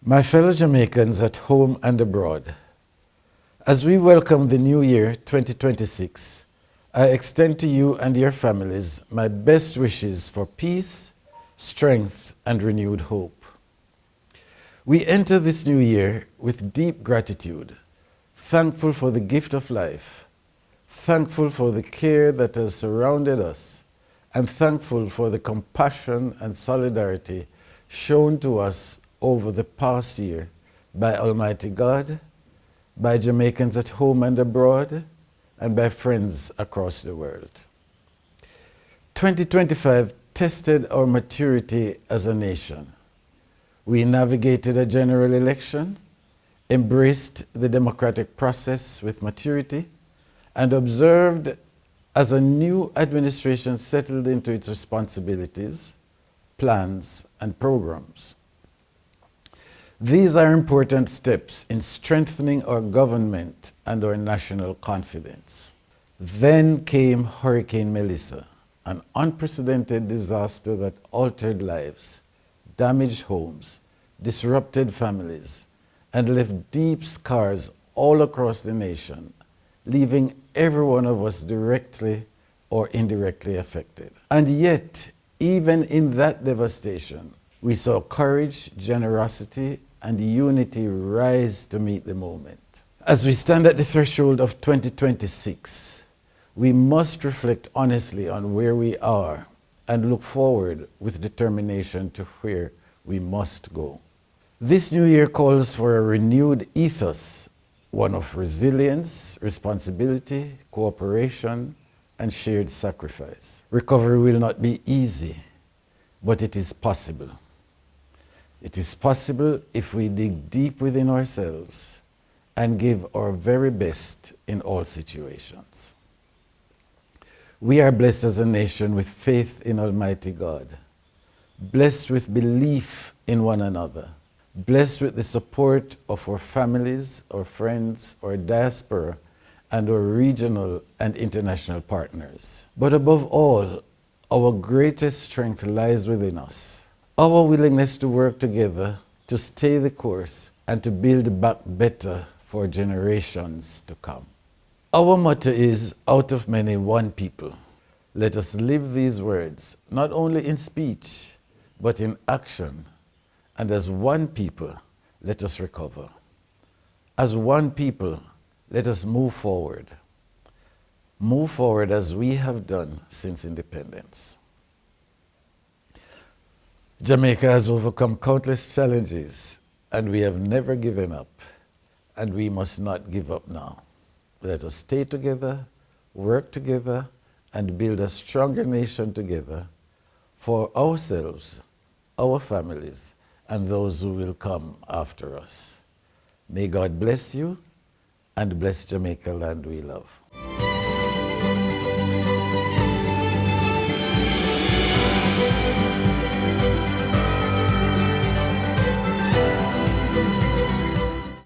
My fellow Jamaicans at home and abroad, as we welcome the new year 2026, I extend to you and your families my best wishes for peace, strength, and renewed hope. We enter this new year with deep gratitude, thankful for the gift of life, thankful for the care that has surrounded us, and thankful for the compassion and solidarity shown to us over the past year by Almighty God, by Jamaicans at home and abroad, and by friends across the world. 2025 tested our maturity as a nation. We navigated a general election, embraced the democratic process with maturity, and observed as a new administration settled into its responsibilities, plans, and programs. These are important steps in strengthening our government and our national confidence. Then came Hurricane Melissa, an unprecedented disaster that altered lives, damaged homes, disrupted families, and left deep scars all across the nation, leaving every one of us directly or indirectly affected. And yet, even in that devastation, we saw courage, generosity, and unity rise to meet the moment. As we stand at the threshold of 2026, we must reflect honestly on where we are and look forward with determination to where we must go. This new year calls for a renewed ethos, one of resilience, responsibility, cooperation, and shared sacrifice. Recovery will not be easy, but it is possible. It is possible if we dig deep within ourselves and give our very best in all situations. We are blessed as a nation with faith in Almighty God, blessed with belief in one another, blessed with the support of our families, our friends, our diaspora, and our regional and international partners. But above all, our greatest strength lies within us. Our willingness to work together, to stay the course, and to build back better for generations to come. Our motto is, out of many, one people. Let us live these words, not only in speech, but in action. And as one people, let us recover. As one people, let us move forward. Move forward as we have done since independence. Jamaica has overcome countless challenges, and we have never given up, and we must not give up now. Let us stay together, work together, and build a stronger nation together for ourselves, our families, and those who will come after us. May God bless you and bless Jamaica land we love.